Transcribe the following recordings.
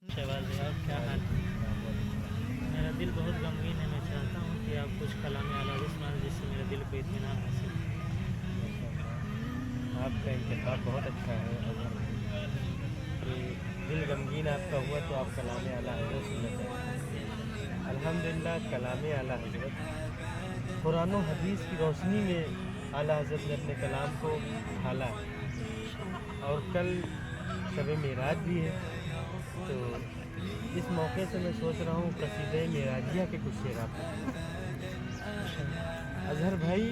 शहबाज साहब, क्या हाल है? मेरा दिल बहुत गमगीन है। मैं चाहता हूँ कि आप कुछ कलाम आला सुनाएं जिससे मेरे दिल को इत्मीनान हासिल हो। आपका इंतखाब बहुत अच्छा है अजहर भाई कि दिल गमगीन आपका हुआ तो आप कलाम आला हज़रत सुनना चाहिए। अल्हम्दुलिल्लाह कलाम आला हज़रत कुरान और हदीस की रोशनी में आला हज़रत ने अपने कलाम को ढाला है। और कल शब मेराज भी है, तो इस मौके से मैं सोच रहा हूँ कसीदे मेराजिया के कुछ शेर आपको अजहर भाई।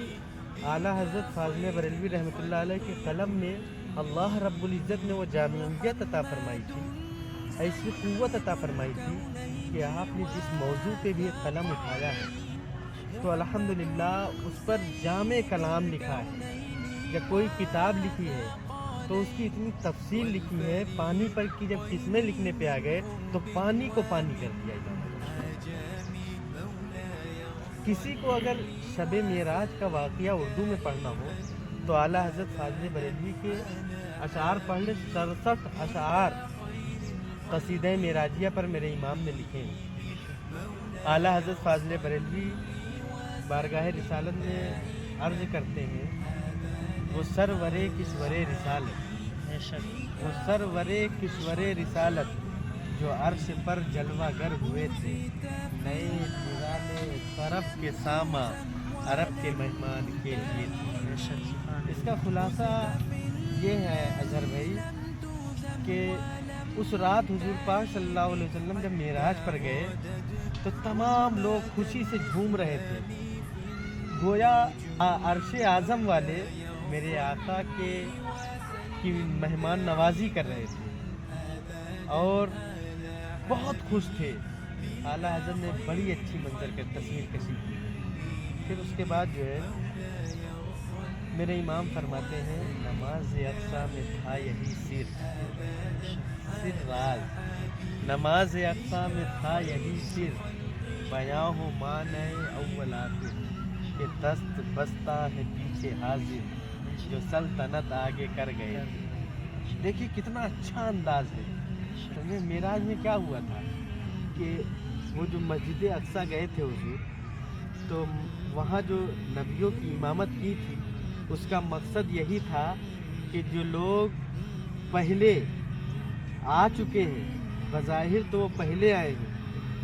आला हज़रत फाज़िल बरेलवी रहमतुल्लाह अलैह के कलम में अल्लाह रब्बुल इज़्ज़त ने वो जामियत अता फरमाई थी, ऐसी क़ुव्वत अता फरमाई थी कि आपने जिस मौजू पे भी कलम उठाया है तो अल्हम्दुलिल्लाह उस पर जामे कलाम लिखा है। या कोई किताब लिखी है तो उसकी इतनी तफसील लिखी है, पानी पर की जब किस्में लिखने पे आ गए तो पानी को पानी कर दिया इमाम। किसी को अगर शब मेराज का वाक़या उर्दू में पढ़ना हो तो आला हज़रत फाज़िल बरेलवी के अशार पढ़ ले। 67 अशार कसीदे मेराजिया पर मेरे इमाम ने लिखे हैं। आला हज़रत फाज़िल बरेलवी बारगाह रिसालत में अर्ज़ करते हैं, वो सरवरे किश्वरे रिसालत, वो सरवरे किश्वरे रिसालत जो अर्श पर जलवागर हुए थे, नए निराले तरफ के सामा अरब के मेहमान के लिए थे। इसका खुलासा ये है अजहर भाई कि उस रात हुजूर पाक सल्लल्लाहु अलैहि वसल्लम जब मेराज पर गए तो तमाम लोग खुशी से झूम रहे थे, गोया अर्श आज़म वाले मेरे आका के की मेहमान नवाजी कर रहे थे और बहुत खुश थे। आला हज़रत ने बड़ी अच्छी मंजर कर तस्वीर कशी की। फिर उसके बाद जो है मेरे इमाम फरमाते हैं, नमाज अक्सा में था यही सिर राज, नमाज अक्सा में था यही सिर, बयां हो माने अव्वल आखिर, के दस्त बस्ता है पीछे हाजिर, जो सल्तनत आगे कर गए। देखिए कितना अच्छा अंदाज है। तो मेराज में क्या हुआ था कि वो जो मस्जिद अक्सा गए थे हुजूर, तो वहाँ जो नबियों की इमामत की थी उसका मकसद यही था कि जो लोग पहले आ चुके हैं, बज़ाहिर तो वो पहले आए हैं,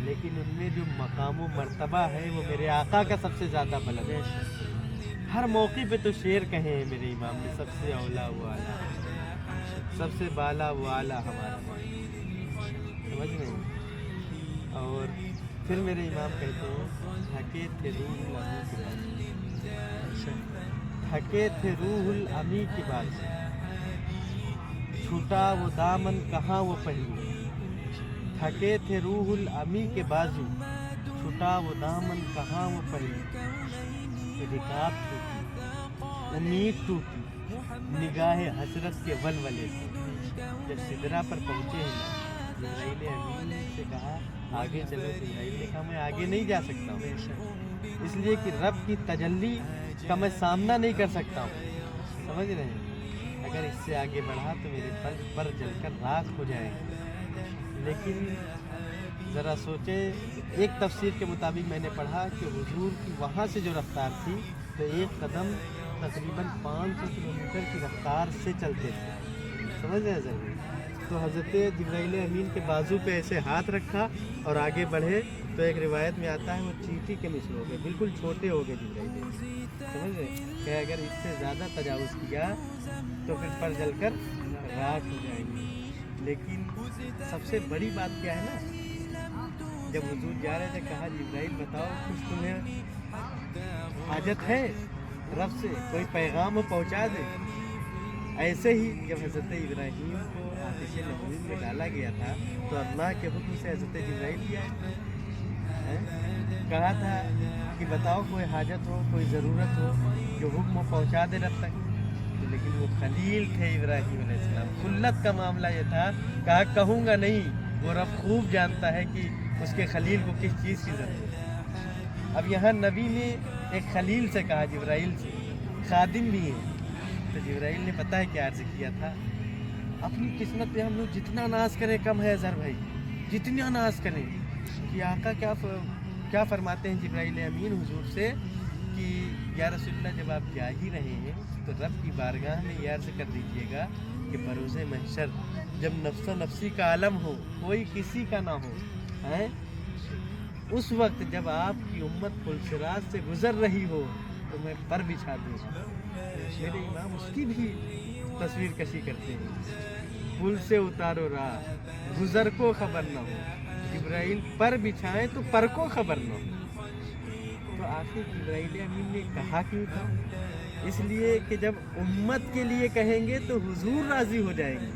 लेकिन उनमें जो मकाम व मर्तबा है वो मेरे आका का सबसे ज़्यादा बुलंद है। हर मौके पे तो शेर कहे हैं मेरे इमाम ने, सबसे औला वो आला, सबसे बाला वो आला हमारा, समझ रहे हैं। और फिर मेरे इमाम कहते हैं, थके थे रूहुल अमी की बात से, थके थे रूहुल अमी की बात से, छूटा वो दामन कहाँ वो पहलू, थके थे रूहुल अमी के बाजू, छूटा वो दामन कहाँ वो पहलू, रिकाब टूटी उम्मीद टूटी निगाह हसरत के वलवले से। जब सिदरा पर पहुँचे हैं जिब्राइल अमीन से कहा आगे चलो, जिब्राइल ने कहा मैं आगे नहीं जा सकता हूँ, इसलिए कि रब की तजल्ली का मैं सामना नहीं कर सकता हूँ, समझ रहे हैं। अगर इससे आगे बढ़ा तो मेरे पर जलकर राख हो जाएगी। लेकिन ज़रा सोचे, एक तफसीर के मुताबिक मैंने पढ़ा कि हुजूर की वहाँ से जो रफ्तार थी तो एक कदम तकरीबन 500 किलोमीटर की रफ्तार से चलते थे, समझ रहे हैं ज़रूर। तो हज़रत जिब्राइल अमीन के बाजू पे ऐसे हाथ रखा और आगे बढ़े तो एक रिवायत में आता है वो चींटी के मिसल हो गए, बिल्कुल छोटे हो गए जिब्राइल, समझ रहे कि अगर इससे ज़्यादा तजावुज़ किया तो फिर पर जलकर राख हो जाएंगे। लेकिन सबसे बड़ी बात क्या है ना, जब हुजूर जा रहे थे कहा जिब्राइल बताओ कुछ तुम्हें हाजत है रब से, कोई पैगाम हो पहुँचा दे। ऐसे ही जब हज़रत इब्राहीम को आतिश नबूवत में डाला गया था तो अल्लाह के हुक्म से हज़रत जिब्राइल भी आए, कहा था कि बताओ कोई हाजत हो, कोई ज़रूरत हो, जो हुक्म हो पहुँचा दे रब तक। तो लेकिन वो खलील थे इब्राहीम अलैहिस्सलाम, खुल्लत का मामला ये था, कहा कहूँगा नहीं, वो रब खूब जानता है कि उसके खलील को किस चीज़ की ज़रूरत है। अब यहाँ नबी ने एक खलील से कहा, जिब्राइल से, खादिम भी है, तो जिब्राइल ने पता है क्या अर्ज़ किया था, अपनी किस्मत पे हम लोग जितना नाज करें कम है अज़हर भाई, जितना नाज करें कि आका क्या फरमाते हैं जिब्राइल अमीन हुजूर से कि या रसूलल्लाह जब आप जा ही रहे हैं तो रब की बारगाह में ये अर्ज़ कर दीजिएगा कि बरोज़े महशर जब नफ्सो नफ्सी का आलम हो, कोई किसी का ना हो, हैं, उस वक्त जब आपकी उम्मत पुलसिरात से गुज़र रही हो तो मैं पर बिछा दूँगा। मेरे इमाम उसकी भी तस्वीर कशी करते हैं, पुल से उतारो राह गुज़र को खबर न हो, जिब्राइल पर बिछाएं तो पर को खबर न हो। तो आखिर जिब्राइल अमीन ने कहा क्यों था? इसलिए कि जब उम्मत के लिए कहेंगे तो हुजूर राज़ी हो जाएंगे,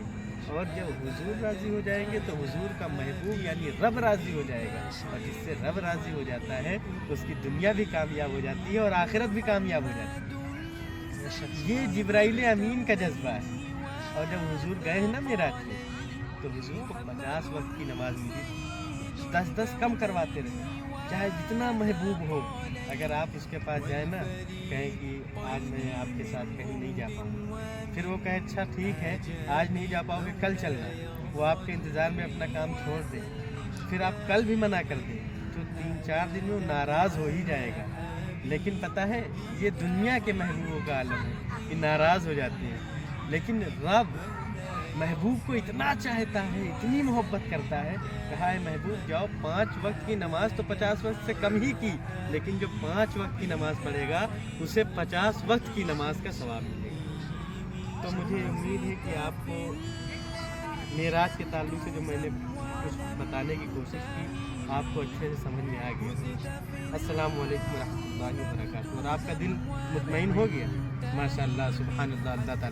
और जब हुजूर राज़ी हो जाएंगे तो हुजूर का महबूब यानी रब राज़ी हो जाएगा, और जिससे रब राज़ी हो जाता है तो उसकी दुनिया भी कामयाब हो जाती है और आखिरत भी कामयाब हो जाती है। ये जिब्राइल अमीन का जज्बा है। और जब हुजूर गए हैं ना मेराज में, तो हुजूर को 50 वक्त की नमाज मिली थी, 10-10 कम करवाते रहे। चाहे जितना महबूब हो, अगर आप उसके पास जाए ना, कहें कि आज मैं आपके साथ कहीं नहीं जा पाऊँगा, फिर वो कहे अच्छा ठीक है आज नहीं जा पाओगे कल चलना, वो आपके इंतज़ार में अपना काम छोड़ दे, फिर आप कल भी मना कर दें तो 3-4 दिन में वो नाराज़ हो ही जाएगा। लेकिन पता है ये दुनिया के महबूबों का आलम है कि नाराज़ हो जाते हैं, लेकिन रब महबूब को इतना चाहता है, इतनी मोहब्बत करता है, कहा है महबूब जाओ 5 वक्त की नमाज तो 50 वक्त से कम ही की, लेकिन जो 5 वक्त की नमाज पढ़ेगा उसे 50 वक्त की नमाज का सवाब मिलेगा। तो मुझे उम्मीद है कि आपको मेराज के ताल्लुक से जो मैंने कुछ बताने की कोशिश की आपको अच्छे से समझ में आ गया। अस्सलाम वालेकुम रहमतुल्लाहि व बरकातहू। और आपका दिल मुतमईन हो गया? माशाअल्लाह, सुभान अल्लाह, अल्लाह ताला